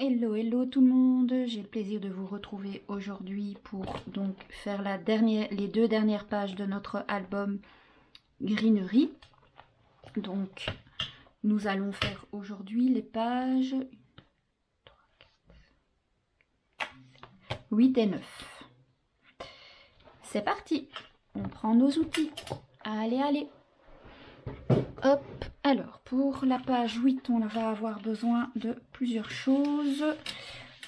Hello, hello tout le monde, j'ai le plaisir de vous retrouver aujourd'hui pour donc faire les deux dernières pages de notre album Greenery. Donc nous allons faire aujourd'hui les pages 8 et 9. C'est parti, on prend nos outils. Allez, allez. Hop, alors pour la page 8, on va avoir besoin de plusieurs choses.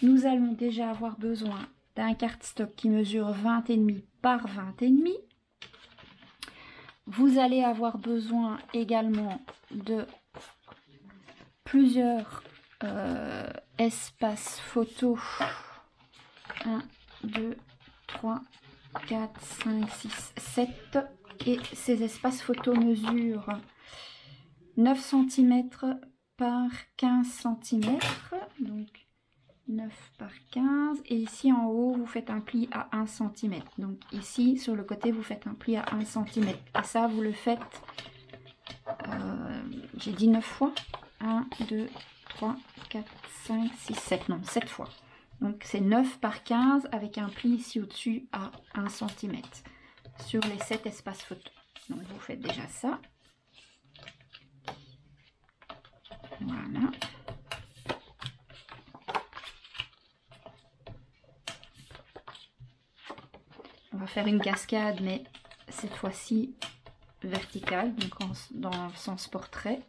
Nous allons déjà avoir besoin d'un cardstock qui mesure 20,5 par 20,5. Vous allez avoir besoin également de plusieurs espaces photos. 1, 2, 3, 4, 5, 6, 7. Et ces espaces photos mesurent 9 cm par 15 cm. Donc 9 par 15. Et ici en haut, vous faites un pli à 1 cm. Donc ici, sur le côté, vous faites un pli à 1 cm. Et ça, vous le faites, j'ai dit 9 fois. 1, 2, 3, 4, 5, 6, 7. Non, 7 fois. Donc c'est 9 par 15 avec un pli ici au-dessus à 1 cm. Sur les 7 espaces photos. Donc vous faites déjà ça. Voilà. On va faire une cascade, mais cette fois-ci verticale, donc dans le sens portrait.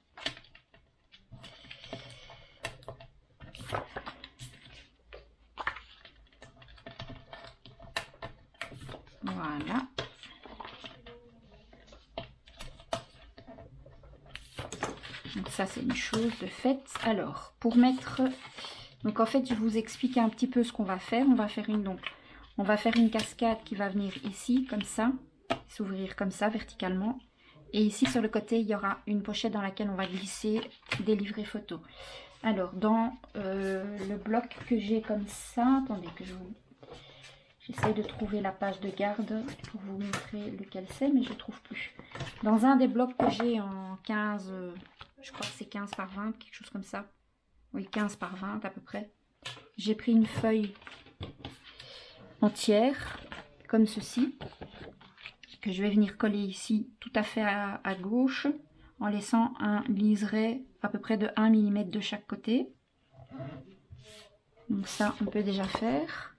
Voilà. Donc ça, c'est une chose de fait. Alors, pour mettre... Donc en fait, je vous explique un petit peu ce qu'on va faire. On va faire une cascade qui va venir ici, comme ça, s'ouvrir comme ça, verticalement. Et ici, sur le côté, il y aura une pochette dans laquelle on va glisser des livrets photos. Alors, dans le bloc que j'ai comme ça, attendez que j'essaye de trouver la page de garde pour vous montrer lequel c'est, mais je ne trouve plus. Dans un des blocs que j'ai en 15, je crois que c'est 15 par 20, quelque chose comme ça. Oui, 15 par 20 à peu près. J'ai pris une feuille entière, comme ceci, que je vais venir coller ici tout à fait à gauche, en laissant un liseré à peu près de 1 mm de chaque côté. Donc ça, on peut déjà faire.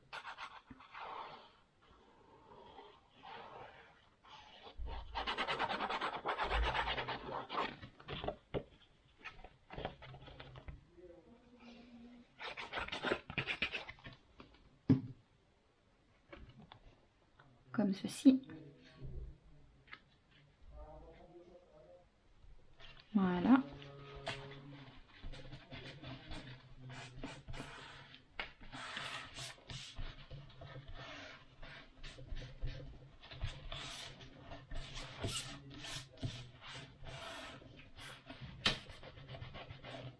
Comme ceci. Voilà.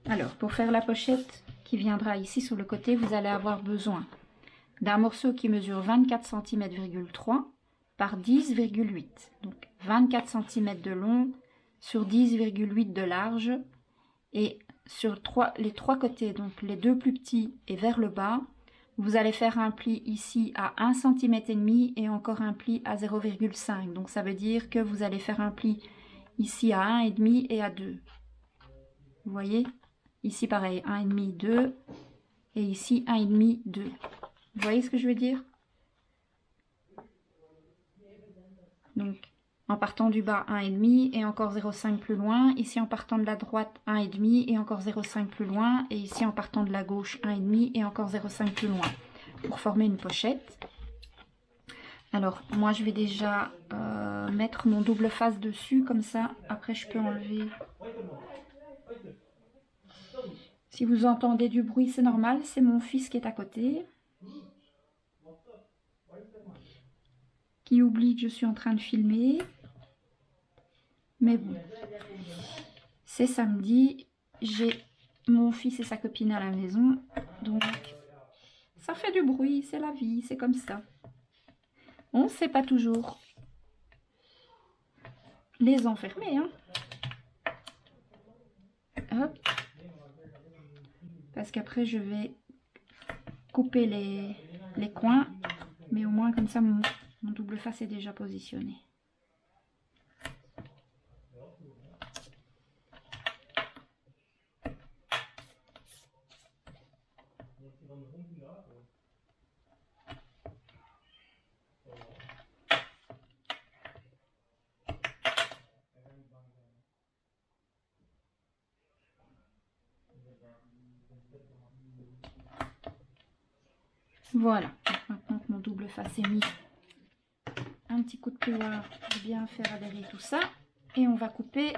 Alors, pour faire la pochette qui viendra ici sur le côté, vous allez avoir besoin d'un morceau qui mesure 24 cm,3 par 10,8. Donc 24 cm de long sur 10,8 de large. Et sur les trois côtés, donc les deux plus petits et vers le bas, vous allez faire un pli ici à 1,5 cm et encore un pli à 0,5. Donc ça veut dire que vous allez faire un pli ici à 1,5 et à 2. Vous voyez? Ici pareil, 1,5, 2. Et ici 1,5, 2. Vous voyez ce que je veux dire? Donc, en partant du bas, 1,5 et encore 0,5 plus loin. Ici, en partant de la droite, 1,5 et encore 0,5 plus loin. Et ici, en partant de la gauche, 1,5 et encore 0,5 plus loin. Pour former une pochette. Alors, moi, je vais déjà mettre mon double face dessus. Comme ça, après, je peux enlever. Si vous entendez du bruit, c'est normal. C'est mon fils qui est à côté. Qui oublie que je suis en train de filmer. Mais bon, c'est samedi, j'ai mon fils et sa copine à la maison, donc ça fait du bruit, c'est la vie, c'est comme ça. On ne sait pas toujours les enfermer, hein. Hop. Parce qu'après je vais couper les coins, mais au moins comme ça mon double face est déjà positionné. Voilà, maintenant que mon double face est mis, un petit coup de couloir pour bien faire adhérer tout ça. Et on va couper.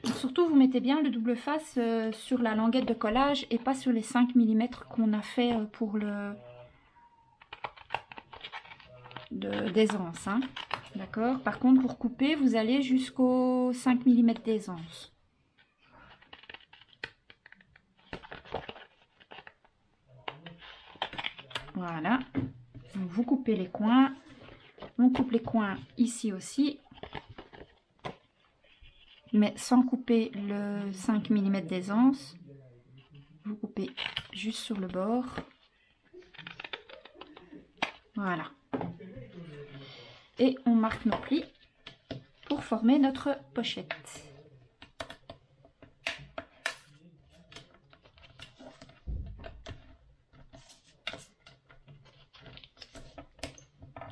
Donc surtout, vous mettez bien le double face sur la languette de collage et pas sur les 5 mm qu'on a fait pour le d'aisance. Hein. D'accord. Par contre, pour couper, vous allez jusqu'aux 5 mm d'aisance. Voilà. Donc, vous coupez les coins. On coupe les coins ici aussi. Mais sans couper le 5 mm d'aisance. Vous coupez juste sur le bord. Voilà. Et on marque nos plis pour former notre pochette.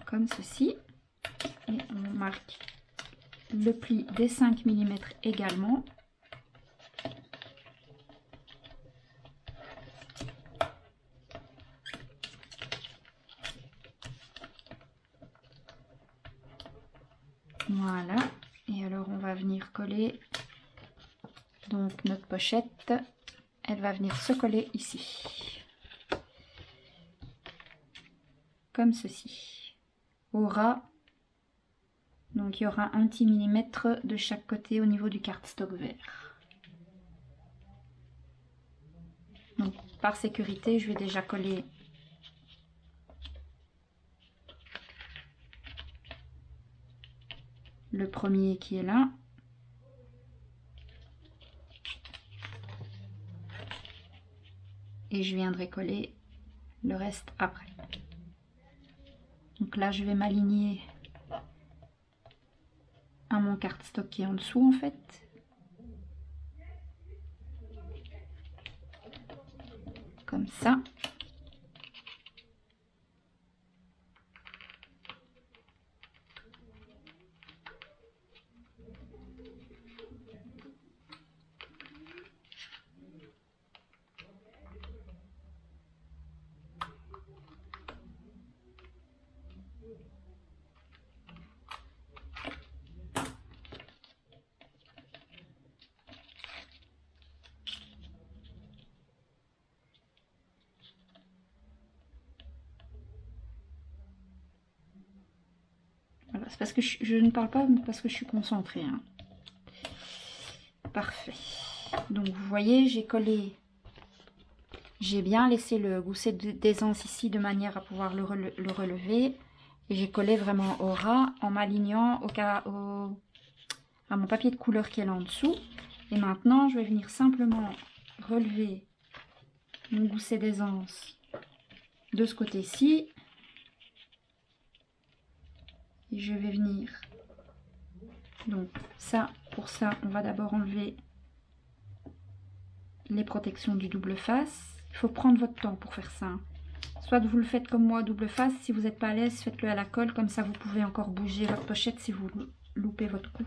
Comme ceci. Et on marque le pli des 5 mm également. Voilà. Et alors on va venir coller donc notre pochette. Elle va venir se coller ici. Comme ceci. Au ras. Donc il y aura un petit millimètre de chaque côté au niveau du cardstock vert. Donc par sécurité, je vais déjà coller le premier qui est là. Et je viendrai coller le reste après. Donc là, je vais m'aligner à mon cardstock qui est en dessous en fait. Comme ça. Voilà, c'est parce que je ne parle pas parce que je suis concentrée. Hein. Parfait. Donc vous voyez, j'ai collé, j'ai bien laissé le gousset d'aisance ici de manière à pouvoir le relever. Et j'ai collé vraiment au ras en m'alignant à mon papier de couleur qui est là en dessous. Et maintenant, je vais venir simplement relever mon gousset d'aisance de ce côté-ci. Et je vais venir, donc ça, pour ça, on va d'abord enlever les protections du double face. Il faut prendre votre temps pour faire ça. Soit vous le faites comme moi, double face. Si vous n'êtes pas à l'aise, faites-le à la colle. Comme ça, vous pouvez encore bouger votre pochette si vous loupez votre coup.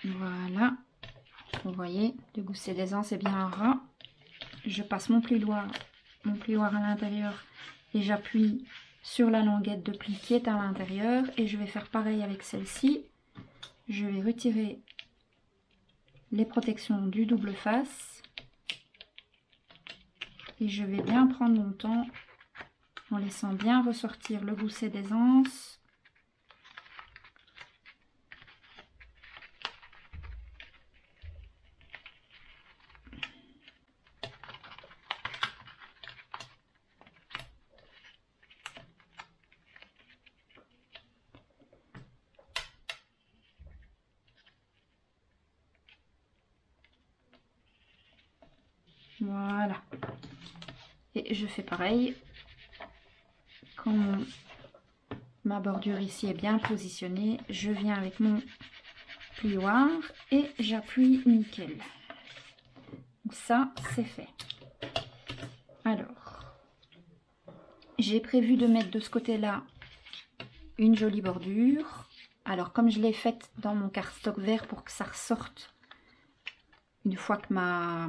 Voilà. Vous voyez, le gousset d'aisance est bien ras. Je passe mon plioir à l'intérieur et j'appuie sur la languette de pli qui est à l'intérieur. Et je vais faire pareil avec celle-ci. Je vais retirer les protections du double face. Et je vais bien prendre mon temps en laissant bien ressortir le gousset d'aisance. Voilà. Et je fais pareil. Quand ma bordure ici est bien positionnée, je viens avec mon plioir et j'appuie nickel. Donc ça, c'est fait. Alors, j'ai prévu de mettre de ce côté-là une jolie bordure. Alors, comme je l'ai faite dans mon cardstock vert pour que ça ressorte, une fois que ma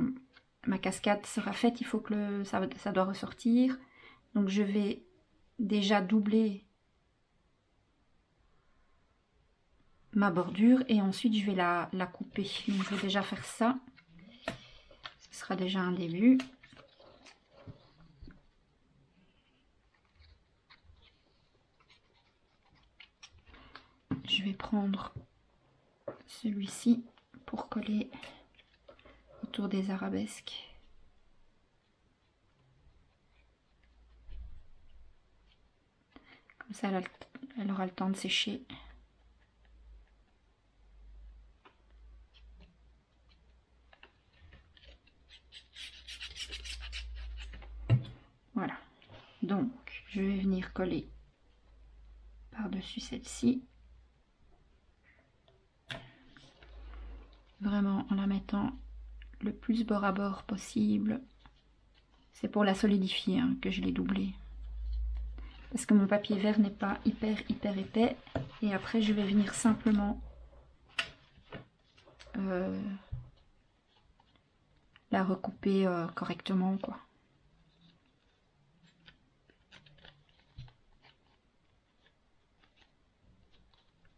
cascade sera faite, il faut que ça doit ressortir. Donc, je vais déjà doubler ma bordure et ensuite je vais la couper. Donc, je vais déjà faire ça. Ce sera déjà un début. Je vais prendre celui-ci pour coller autour des arabesques. Comme ça, elle aura le temps de sécher. Voilà. Donc, je vais venir coller par-dessus celle-ci. Vraiment en la mettant le plus bord à bord possible. C'est pour la solidifier hein, que je l'ai doublé. Parce que mon papier vert n'est pas hyper épais. Et après, je vais venir simplement la recouper correctement, quoi.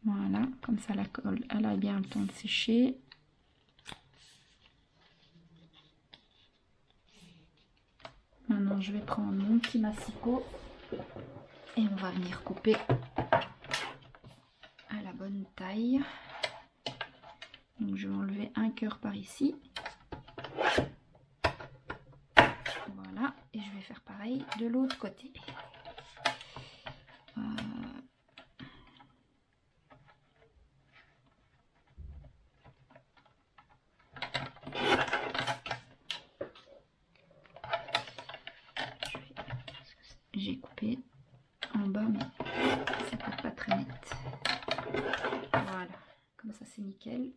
Voilà, comme ça la colle, elle a bien le temps de sécher. Maintenant, je vais prendre mon petit massicot et on va venir couper à la bonne taille. Donc, je vais enlever un cœur par ici. Voilà, et je vais faire pareil de l'autre côté. J'ai coupé en bas, mais ça peut pas très net. Voilà, comme ça c'est nickel.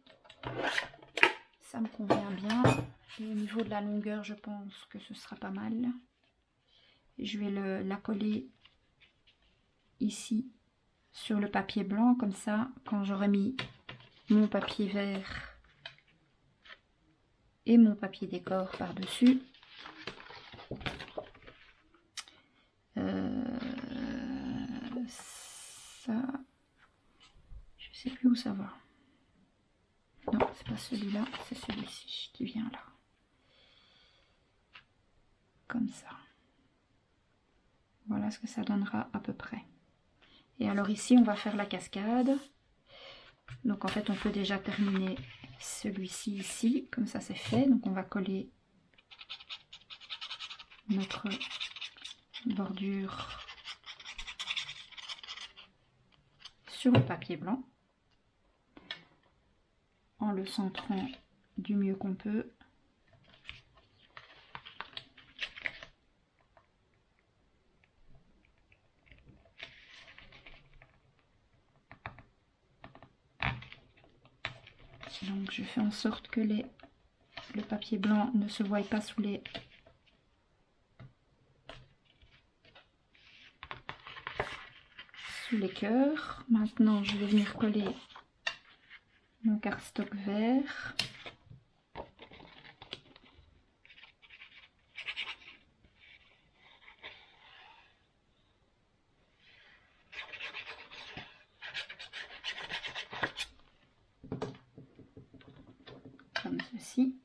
Ça me convient bien. Et au niveau de la longueur, je pense que ce sera pas mal. Et je vais la coller ici sur le papier blanc, comme ça, quand j'aurai mis mon papier vert et mon papier décor par-dessus, ça, je sais plus où ça va. Non, c'est pas celui-là, c'est celui-ci qui vient là. Comme ça. Voilà ce que ça donnera à peu près. Et alors ici, on va faire la cascade. Donc en fait, on peut déjà terminer celui-ci ici. Comme ça, c'est fait. Donc on va coller notre bordure sur le papier blanc. En le centrant du mieux qu'on peut. Donc je fais en sorte que le papier blanc ne se voie pas sous les cœurs. Maintenant je vais venir coller mon cardstock vert. Comme ceci.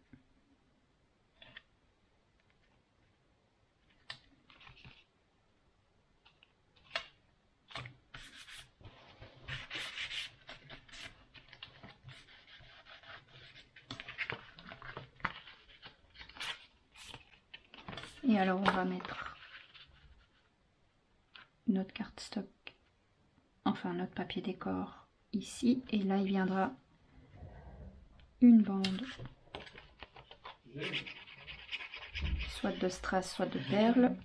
Et alors on va mettre notre cardstock, enfin notre papier décor ici. Et là il viendra une bande soit de strass, soit de perles.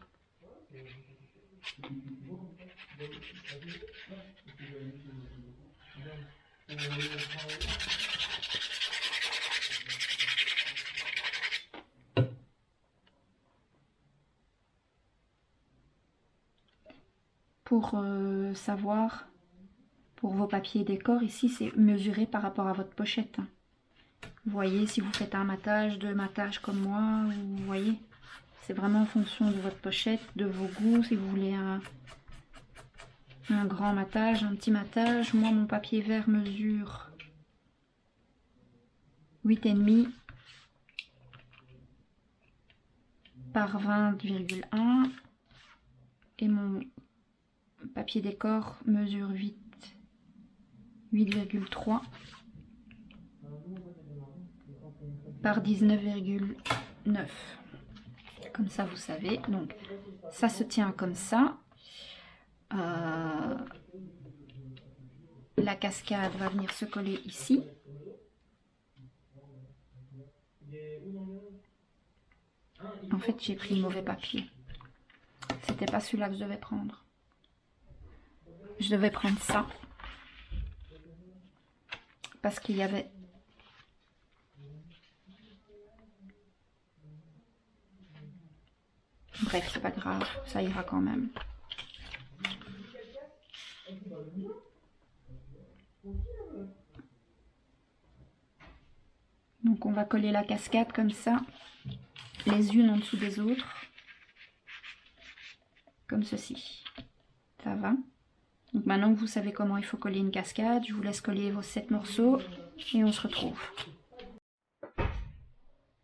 Pour savoir, pour vos papiers décor, ici c'est mesuré par rapport à votre pochette. Hein. Vous voyez, si vous faites un matage, deux matages comme moi, vous voyez, c'est vraiment en fonction de votre pochette, de vos goûts, si vous voulez un grand matage, un petit matage. Moi, mon papier vert mesure 8,5 par 20,1 et mon papier décor mesure 8,3 par 19,9. Comme ça, vous savez. Donc, ça se tient comme ça. La cascade va venir se coller ici. En fait, j'ai pris le mauvais papier. C'était pas celui-là que je devais prendre. Je devais prendre ça. Parce qu'il y avait... Bref, c'est pas grave, ça ira quand même. Donc on va coller la cascade comme ça, les unes en dessous des autres, comme ceci. Ça va? Donc maintenant que vous savez comment il faut coller une cascade, je vous laisse coller vos 7 morceaux et on se retrouve.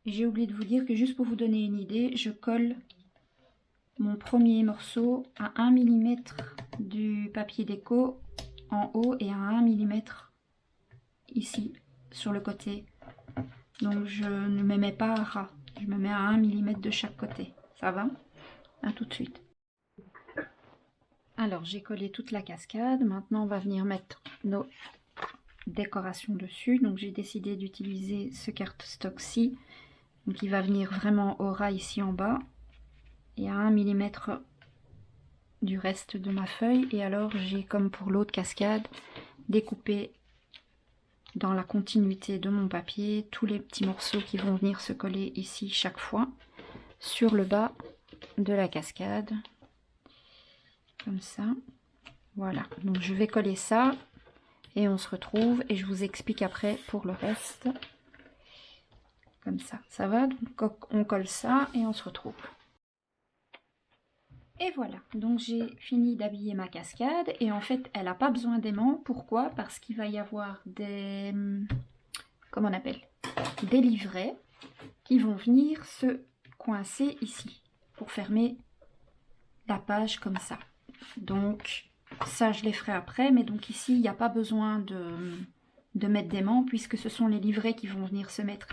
J'ai oublié de vous dire que juste pour vous donner une idée, je colle mon premier morceau à 1 mm du papier déco en haut et à 1 mm ici sur le côté. Donc je ne me mets pas à ras, je me mets à 1 mm de chaque côté. Ça va? À tout de suite. Alors j'ai collé toute la cascade, maintenant on va venir mettre nos décorations dessus. Donc j'ai décidé d'utiliser ce cardstock-ci, donc il va venir vraiment au ras ici en bas et à 1 mm du reste de ma feuille. Et alors j'ai, comme pour l'autre cascade, découpé dans la continuité de mon papier tous les petits morceaux qui vont venir se coller ici chaque fois sur le bas de la cascade, comme ça. Voilà, donc je vais coller ça et on se retrouve et je vous explique après pour le reste. Comme ça, ça va? Donc on colle ça et on se retrouve. Et voilà, donc j'ai fini d'habiller ma cascade et en fait elle n'a pas besoin d'aimant. Pourquoi? Parce qu'il va y avoir des, comment on appelle, des livrets qui vont venir se coincer ici pour fermer la page comme ça. Donc ça je les ferai après, mais donc ici il n'y a pas besoin de mettre d'aimant puisque ce sont les livrets qui vont venir se mettre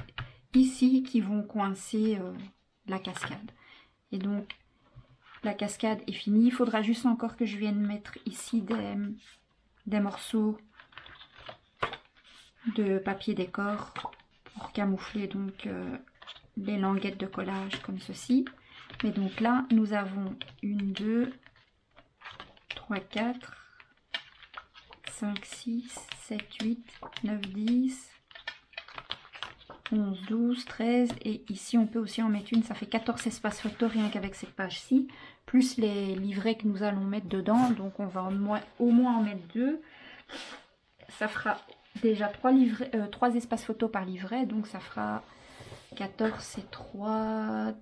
ici qui vont coincer la cascade. Et donc la cascade est finie. Il faudra juste encore que je vienne mettre ici des morceaux de papier décor pour camoufler donc les languettes de collage comme ceci. Mais donc là nous avons 1, 2, 3, 4, 5, 6, 7, 8, 9, 10, 11, 12, 13 et ici on peut aussi en mettre une, ça fait 14 espaces photo rien qu'avec cette page-ci, plus les livrets que nous allons mettre dedans, donc on va au moins en mettre 2. Ça fera déjà 3 espaces photo par livret, donc ça fera 14 et 3,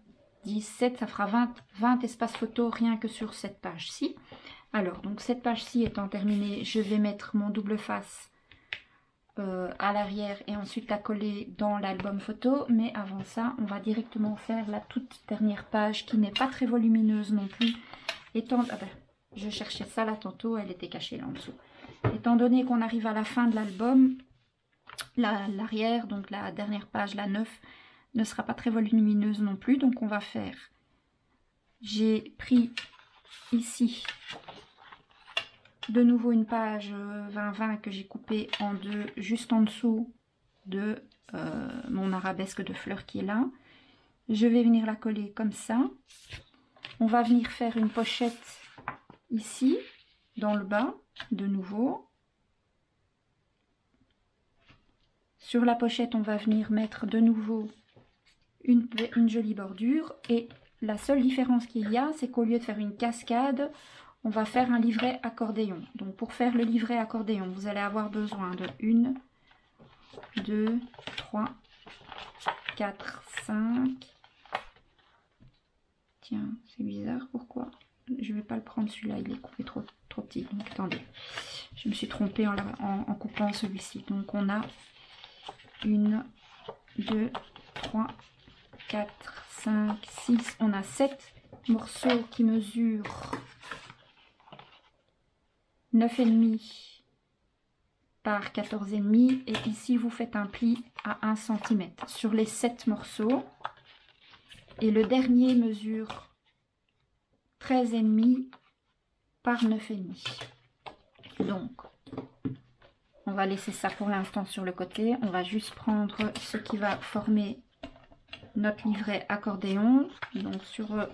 17, ça fera 20 espaces photo rien que sur cette page-ci. Alors, donc cette page-ci étant terminée, je vais mettre mon double face à l'arrière et ensuite la coller dans l'album photo. Mais avant ça, on va directement faire la toute dernière page qui n'est pas très volumineuse non plus. Je cherchais ça là tantôt, elle était cachée là en dessous. Étant donné qu'on arrive à la fin de l'album, l'arrière, donc la dernière page, la 9, ne sera pas très volumineuse non plus. Donc on va faire, j'ai pris ici de nouveau une page 20-20 que j'ai coupée en deux juste en dessous de mon arabesque de fleurs qui est là. Je vais venir la coller comme ça. On va venir faire une pochette ici, dans le bas, de nouveau. Sur la pochette, on va venir mettre de nouveau une jolie bordure. Et la seule différence qu'il y a, c'est qu'au lieu de faire une cascade, on va faire un livret accordéon. Donc pour faire le livret accordéon, vous allez avoir besoin de 1, 2, 3, 4, 5. Tiens, c'est bizarre, pourquoi? Je ne vais pas le prendre celui-là, il est coupé trop petit. Donc attendez, je me suis trompée en coupant celui-ci. Donc on a 1, 2, 3, 4, 5, 6. On a 7 morceaux qui mesurent 9,5 par 14,5. Et ici, vous faites un pli à 1 cm sur les 7 morceaux. Et le dernier mesure 13,5 par 9,5. Donc, on va laisser ça pour l'instant sur le côté. On va juste prendre ce qui va former notre livret accordéon. Donc, sur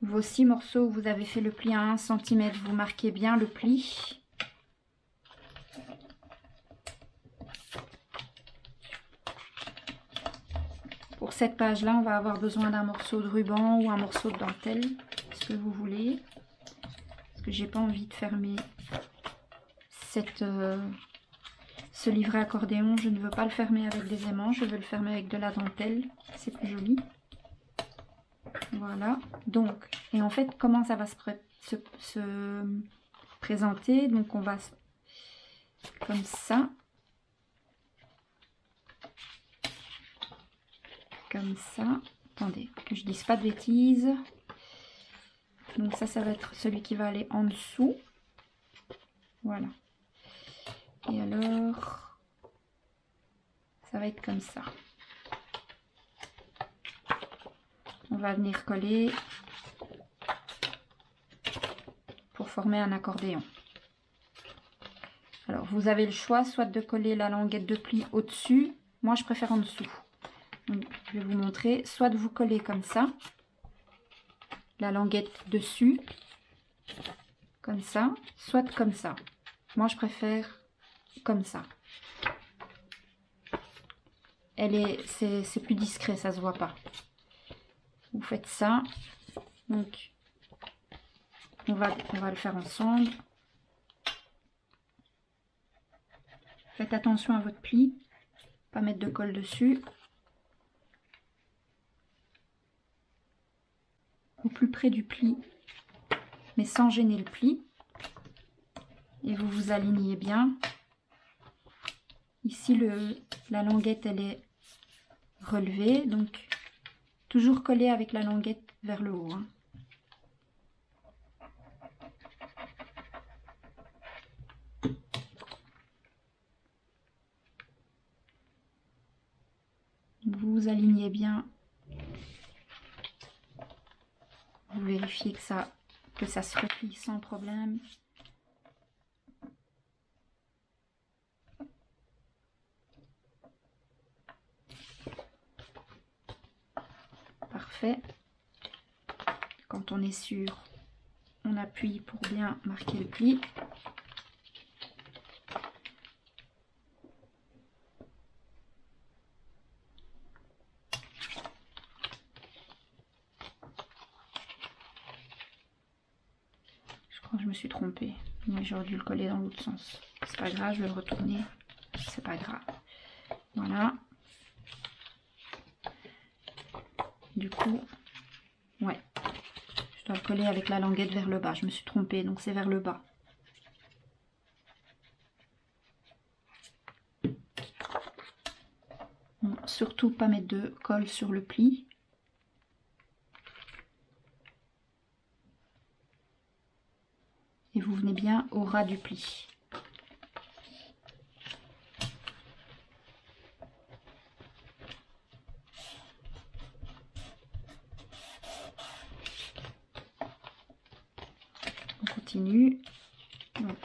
vos 6 morceaux, vous avez fait le pli à 1 cm. Vous marquez bien le pli. Pour cette page-là, on va avoir besoin d'un morceau de ruban ou un morceau de dentelle, ce que vous voulez. Parce que j'ai pas envie de fermer ce livret accordéon. Je ne veux pas le fermer avec des aimants, je veux le fermer avec de la dentelle. C'est plus joli. Voilà. Donc, et en fait, comment ça va se présenter? Donc, on va comme ça. Comme ça. Attendez, que je dise pas de bêtises. Donc ça va être celui qui va aller en dessous. Voilà. Et alors, ça va être comme ça. On va venir coller pour former un accordéon. Alors, vous avez le choix soit de coller la languette de pli au-dessus. Moi, je préfère en dessous. Donc, je vais vous montrer. Soit de vous coller comme ça, la languette dessus, comme ça, soit comme ça. Moi, je préfère comme ça. C'est plus discret, ça se voit pas. Vous faites ça. Donc, on va le faire ensemble. Faites attention à votre pli, pas mettre de colle dessus. Au plus près du pli, mais sans gêner le pli. Et vous vous alignez bien. Ici, la languette, elle est relevée, donc toujours coller avec la languette vers le haut. Hein. Vous vous alignez bien. Vous vérifiez que ça se replie sans problème. Parfait. Quand on est sûr, on appuie pour bien marquer le pli. Je me suis trompée, mais j'aurais dû le coller dans l'autre sens. C'est pas grave, je vais le retourner, c'est pas grave. Voilà. Du coup, ouais, je dois le coller avec la languette vers le bas. Je me suis trompée, donc c'est vers le bas. Bon, surtout pas mettre de colle sur le pli. Et vous venez bien au ras du pli. On continue. Donc,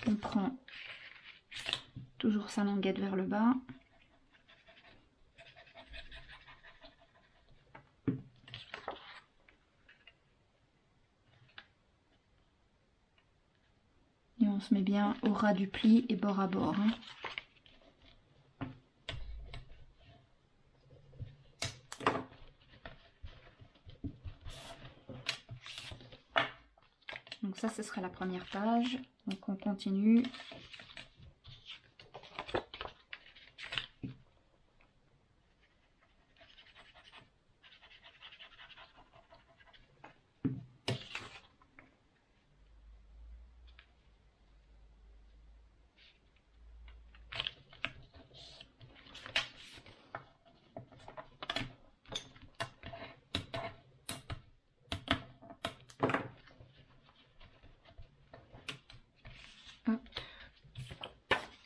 on prend toujours sa languette vers le bas. On se met bien au ras du pli et bord à bord. Hein. Donc ça, ce sera la première page. Donc on continue.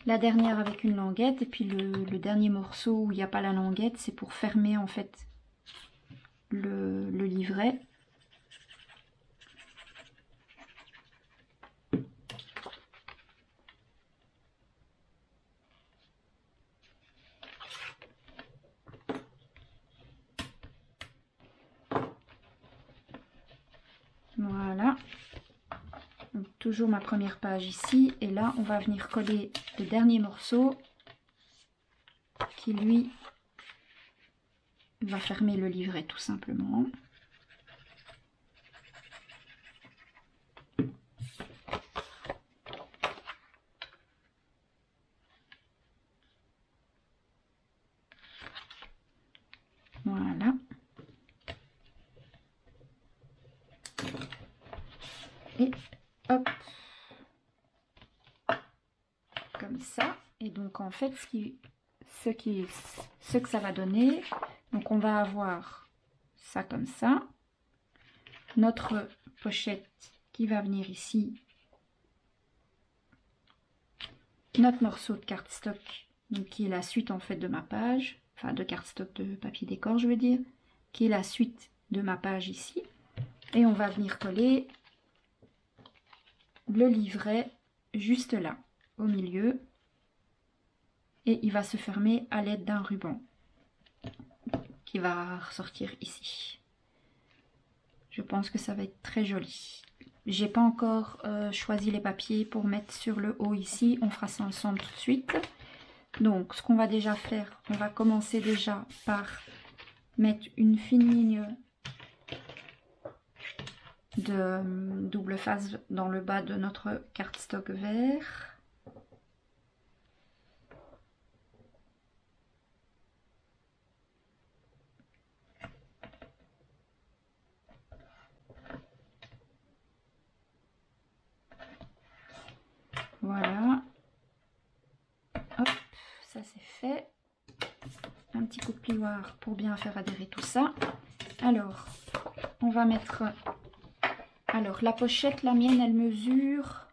La dernière avec une languette et puis le dernier morceau où il n'y a pas la languette, c'est pour fermer en fait le livret. Voilà. Donc, toujours ma première page ici et là on va venir coller le dernier morceau qui lui va fermer le livret tout simplement. Voilà. Et hop. Comme ça. Et donc en fait ce que ça va donner, donc on va avoir ça comme ça. Notre pochette qui va venir ici. Notre morceau de cardstock, donc qui est la suite en fait de ma page, enfin de cardstock de papier décor je veux dire, qui est la suite de ma page ici. Et on va venir coller le livret juste là, au milieu. Et il va se fermer à l'aide d'un ruban qui va ressortir ici. Je pense que ça va être très joli. J'ai pas encore choisi les papiers pour mettre sur le haut ici. On fera ça ensemble tout de suite. Donc ce qu'on va déjà faire, on va commencer déjà par mettre une fine ligne de double face dans le bas de notre cardstock vert. Voilà. Hop, ça c'est fait. Un petit coup de plioir pour bien faire adhérer tout ça. Alors, on va mettre... Alors, la pochette, la mienne, elle mesure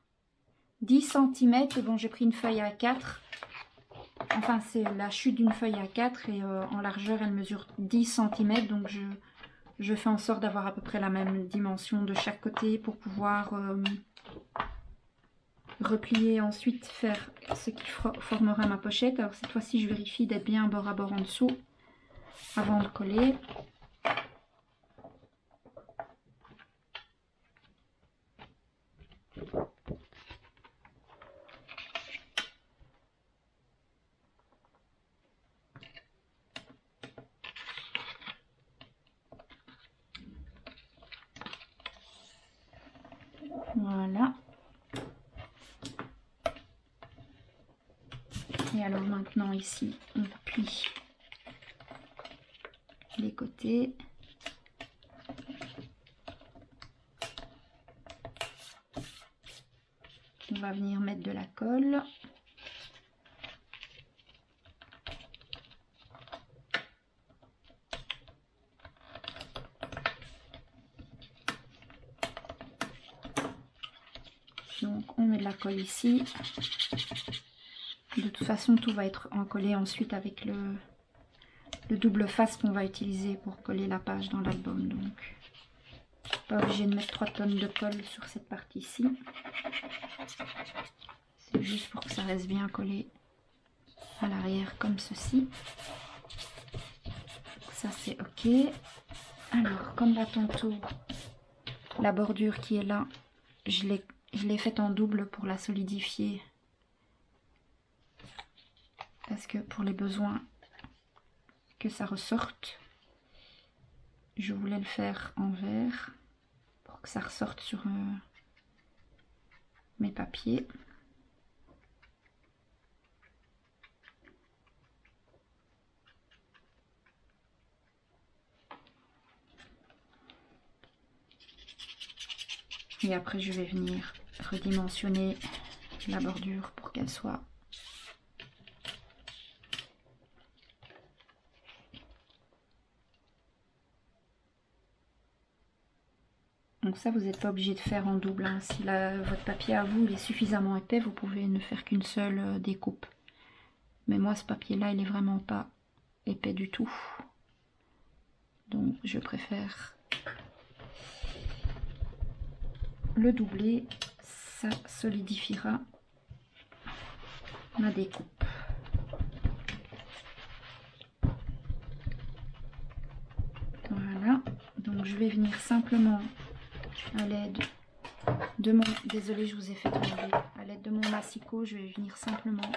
10 cm. Bon, j'ai pris une feuille A4. Enfin, c'est la chute d'une feuille A4 et en largeur, elle mesure 10 cm. Donc, je fais en sorte d'avoir à peu près la même dimension de chaque côté pour pouvoir replier ensuite, faire ce qui formera ma pochette. Alors, cette fois-ci, je vérifie d'être bien bord à bord en dessous avant de coller. Voilà. Et alors maintenant ici, on plie les côtés. On va venir mettre de la colle. Donc on met de la colle ici. De toute façon, tout va être encollé ensuite avec le double face qu'on va utiliser pour coller la page dans l'album. Donc, pas obligé de mettre 3 tonnes de colle sur cette partie-ci. C'est juste pour que ça reste bien collé à l'arrière comme ceci. Ça, c'est OK. Alors, comme là tantôt, la bordure qui est là, je je l'ai faite en double pour la solidifier. Parce que pour les besoins que ça ressorte, je voulais le faire en vert pour que ça ressorte sur mes papiers. Et après je vais venir redimensionner la bordure pour qu'elle soit donc ça vous n'êtes pas obligé de faire en double, hein. Si votre papier à vous il est suffisamment épais, vous pouvez ne faire qu'une seule découpe. Mais moi ce papier là il est vraiment pas épais du tout, donc je préfère le doubler, ça solidifiera ma découpe. Voilà, donc je vais venir simplement à l'aide de mon, désolé je vous ai fait tomber, à l'aide de mon massicot, je vais venir simplement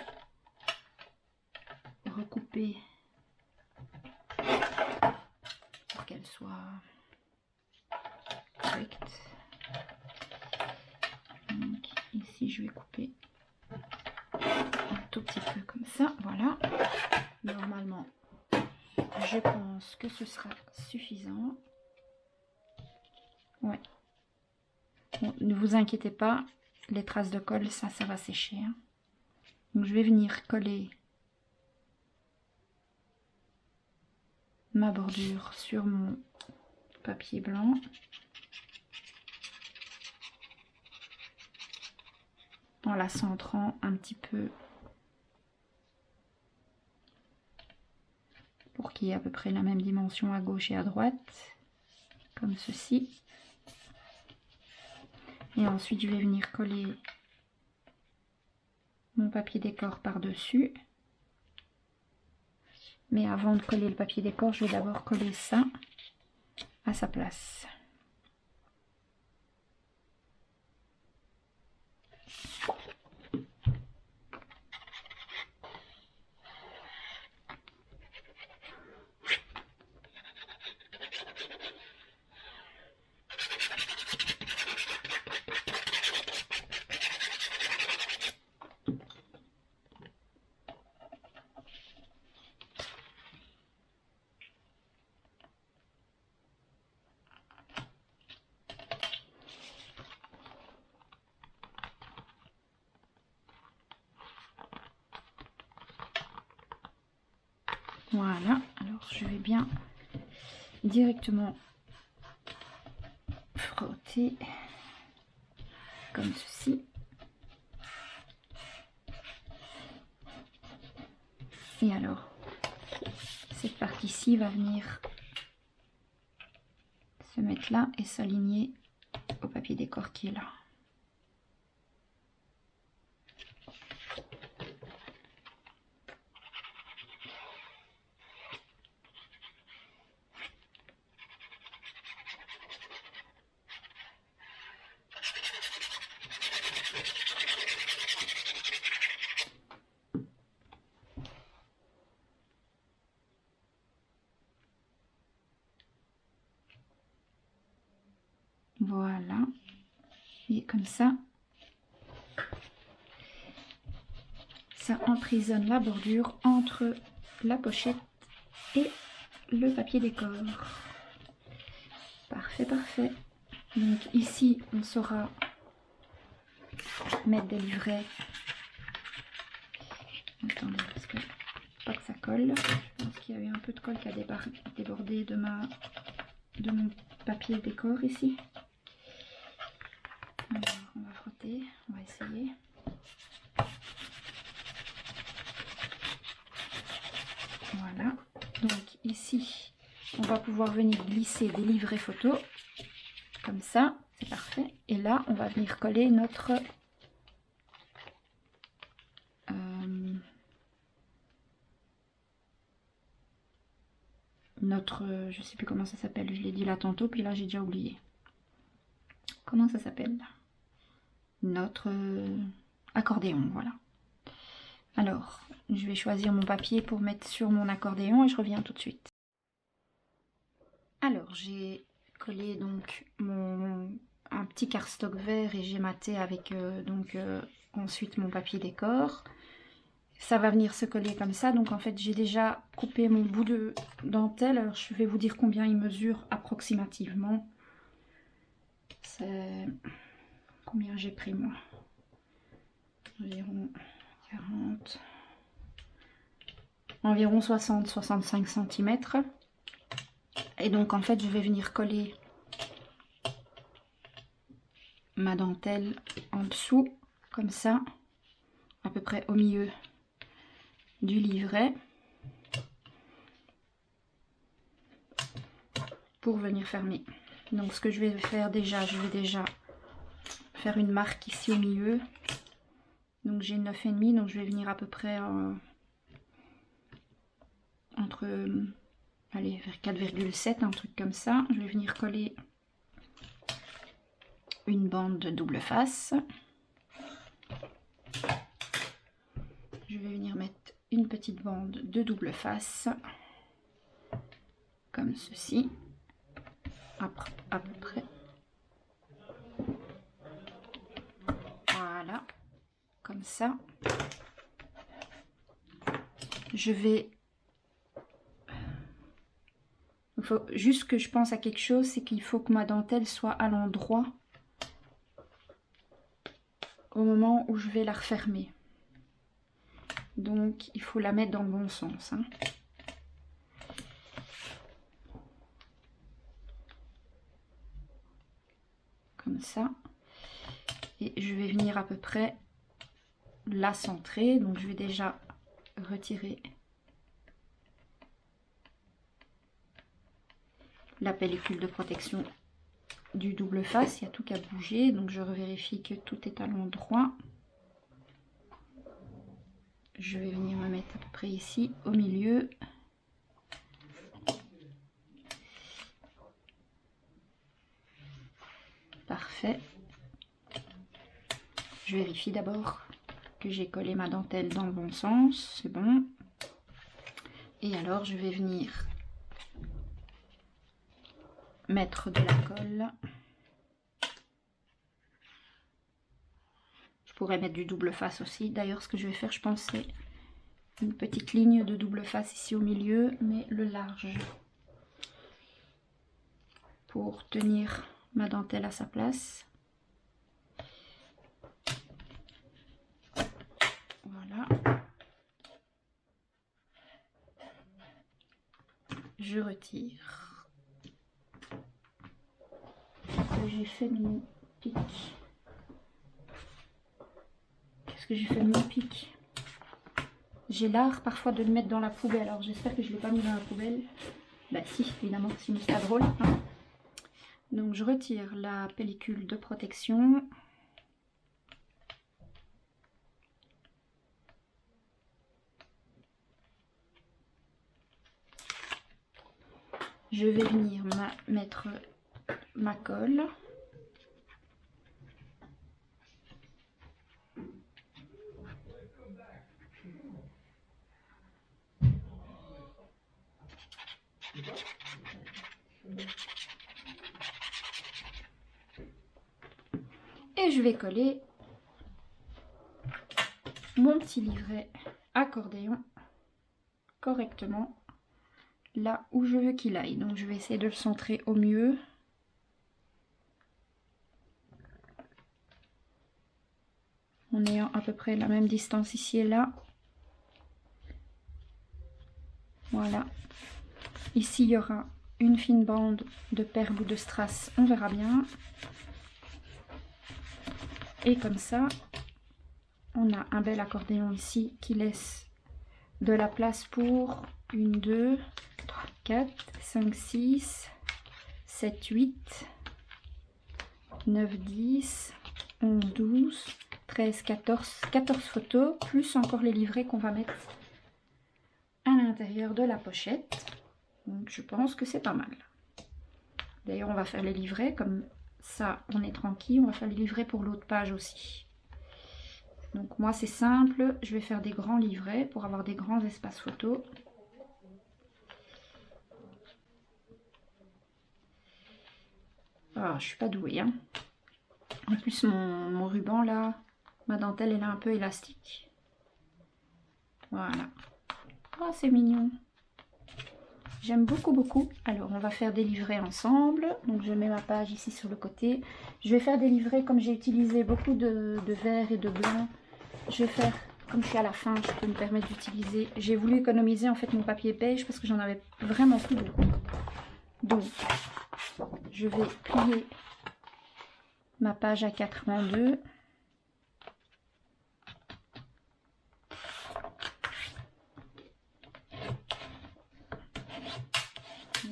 recouper pour qu'elle soit correcte. Donc ici je vais couper un tout petit peu comme ça, voilà. Normalement je pense que ce sera suffisant. Ouais. Bon, ne vous inquiétez pas, les traces de colle, ça va sécher, hein. Donc je vais venir coller ma bordure sur mon papier blanc. En la centrant un petit peu pour qu'il y ait à peu près la même dimension à gauche et à droite, comme ceci. Et ensuite, je vais venir coller mon papier décor par-dessus. Mais avant de coller le papier décor, je vais d'abord coller ça à sa place. Voilà, alors je vais bien directement frotter comme ceci. Et alors, cette partie-ci va venir se mettre là et s'aligner au papier décor qui est là. Voilà, et comme ça emprisonne la bordure entre la pochette et le papier décor. Parfait, parfait. Donc ici on saura mettre des livrets. Attendez, parce que pas que ça colle. Je pense qu'il y avait un peu de colle qui a débordé de mon papier décor ici. Alors on va frotter, on va essayer. Voilà, donc ici on va pouvoir venir glisser des livrets photos comme ça, c'est parfait. Et là on va venir coller notre je sais plus comment ça s'appelle, je l'ai dit là tantôt puis là j'ai déjà oublié comment ça s'appelle, notre accordéon, voilà. Alors, je vais choisir mon papier pour mettre sur mon accordéon et je reviens tout de suite. Alors, j'ai collé donc un petit cardstock vert et j'ai maté avec ensuite mon papier décor. Ça va venir se coller comme ça. Donc en fait, j'ai déjà coupé mon bout de dentelle. Alors, je vais vous dire combien il mesure approximativement. C'est combien j'ai pris moi? Environ 40, environ 60-65 cm. Et donc en fait, je vais venir coller ma dentelle en dessous, comme ça, à peu près au milieu du livret, pour venir fermer. Donc ce que je vais faire déjà, je vais déjà faire une marque ici au milieu. Donc j'ai 9,5, donc je vais venir à peu près entre, allez, vers 4,7, un truc comme ça. Je vais venir coller une bande de double face. Je vais venir mettre une petite bande de double face, comme ceci, à peu près. Voilà, comme ça. Je vais... Il faut juste que je pense à quelque chose, c'est qu'il faut que ma dentelle soit à l'endroit au moment où je vais la refermer. Donc il faut la mettre dans le bon sens, hein. Comme ça. Et je vais venir à peu près la centrer. Donc je vais déjà retirer la pellicule de protection du double face. Il y a tout qu'à bouger. Donc je revérifie que tout est à l'endroit. Je vais venir me mettre à peu près ici au milieu. Parfait. Je vérifie d'abord que j'ai collé ma dentelle dans le bon sens. C'est bon. Et alors je vais venir mettre de la colle. Je pourrais mettre du double face aussi. D'ailleurs, ce que je vais faire, je pense, c'est une petite ligne de double face ici au milieu, mais le large, pour tenir ma dentelle à sa place. Voilà. Je retire. J'ai fait mon pic. Qu'est-ce que j'ai fait de mon pic? J'ai l'art parfois de le mettre dans la poubelle. Alors j'espère que je ne l'ai pas mis dans la poubelle. Bah si, évidemment, sinon c'est pas drôle, hein. Donc je retire la pellicule de protection. Je vais venir mettre ma colle. Et je vais coller mon petit livret accordéon correctement là où je veux qu'il aille. Donc je vais essayer de le centrer au mieux. En ayant à peu près la même distance ici et là. Voilà. Ici il y aura une fine bande de perles ou de strass, on verra bien. Et comme ça, on a un bel accordéon ici qui laisse de la place pour 1, 2, 3, 4, 5, 6, 7, 8, 9, 10, 11, 12, 13, 14 photos, plus encore les livrets qu'on va mettre à l'intérieur de la pochette. Donc je pense que c'est pas mal. D'ailleurs on va faire les livrets comme ça, on est tranquille. On va faire les livrets pour l'autre page aussi. Donc moi, c'est simple. Je vais faire des grands livrets pour avoir des grands espaces photos. Ah, je suis pas douée, hein. En plus, mon ruban, là, ma dentelle, elle est un peu élastique. Voilà. Oh, c'est mignon. J'aime beaucoup, beaucoup. Alors, on va faire des livrets ensemble. Donc, je mets ma page ici sur le côté. Je vais faire des livrets comme j'ai utilisé beaucoup de vert et de blanc. Je vais faire, comme je suis à la fin, je peux me permettre d'utiliser. J'ai voulu économiser en fait mon papier beige parce que j'en avais vraiment plus beaucoup. Donc, je vais plier ma page A4 en deux.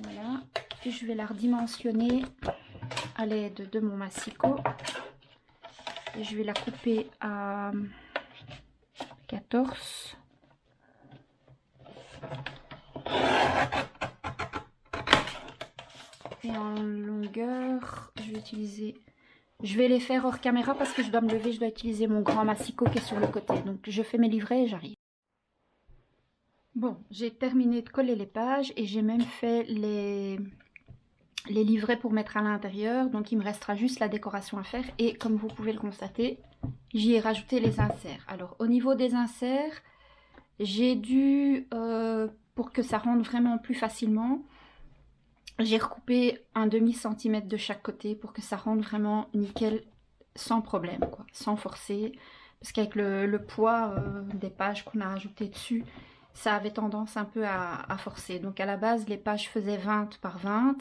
Voilà. Et je vais la redimensionner à l'aide de mon massicot. Et je vais la couper à 14. Et en longueur, je vais les faire hors caméra parce que je dois me lever, je dois utiliser mon grand massicot qui est sur le côté. Donc je fais mes livrets et j'arrive. Bon, j'ai terminé de coller les pages et j'ai même fait les livrets pour mettre à l'intérieur. Donc il me restera juste la décoration à faire. Et comme vous pouvez le constater, j'y ai rajouté les inserts. Alors au niveau des inserts, j'ai dû, pour que ça rentre vraiment plus facilement, j'ai recoupé un demi-centimètre de chaque côté pour que ça rentre vraiment nickel, sans problème, quoi, sans forcer. Parce qu'avec le poids des pages qu'on a ajoutées dessus, ça avait tendance un peu à forcer. Donc à la base, les pages faisaient 20 par 20.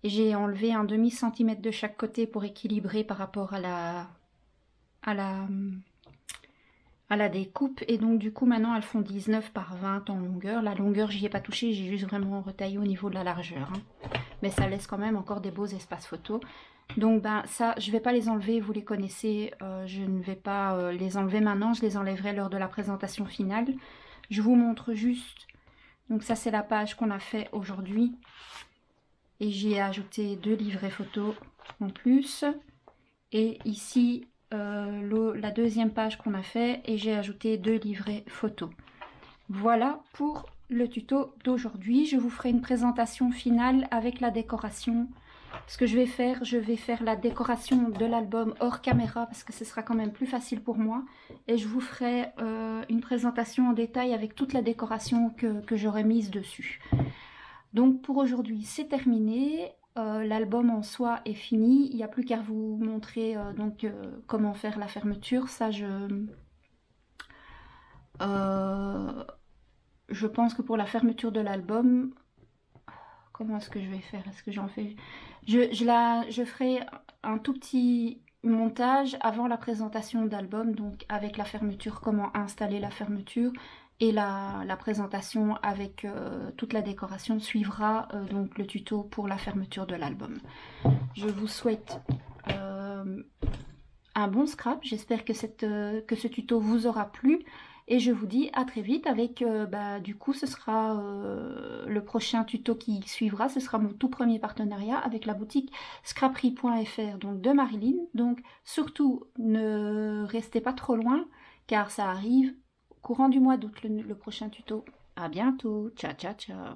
Et j'ai enlevé un demi-centimètre de chaque côté pour équilibrer par rapport à la découpe. Et donc du coup maintenant elles font 19 par 20 en longueur. La longueur j'y ai pas touché, j'ai juste vraiment retaillé au niveau de la largeur, hein. Mais ça laisse quand même encore des beaux espaces photos. Donc ben ça je vais pas les enlever, vous les connaissez, je ne vais pas les enlever maintenant, je les enlèverai lors de la présentation finale. Je vous montre juste, donc ça c'est la page qu'on a fait aujourd'hui. Et j'y ai ajouté 2 livrets photos en plus. Et ici, la deuxième page qu'on a fait. Et j'ai ajouté 2 livrets photos. Voilà pour le tuto d'aujourd'hui. Je vous ferai une présentation finale avec la décoration. Ce que je vais faire la décoration de l'album hors caméra parce que ce sera quand même plus facile pour moi. Et je vous ferai une présentation en détail avec toute la décoration que j'aurai mise dessus. Donc pour aujourd'hui c'est terminé, l'album en soi est fini, il n'y a plus qu'à vous montrer comment faire la fermeture. Ça je pense que pour la fermeture de l'album, comment est-ce que je vais faire? Est-ce que j'en fais? Je ferai un tout petit montage avant la présentation d'album, donc avec la fermeture, comment installer la fermeture. Et la présentation avec toute la décoration suivra donc le tuto pour la fermeture de l'album. Je vous souhaite un bon scrap. J'espère que ce tuto vous aura plu. Et je vous dis à très vite avec, du coup, ce sera le prochain tuto qui suivra. Ce sera mon tout premier partenariat avec la boutique scraperie.fr, donc de Marilyn. Donc surtout, ne restez pas trop loin car ça arrive courant du mois d'août, le prochain tuto. À bientôt. Ciao, ciao, ciao.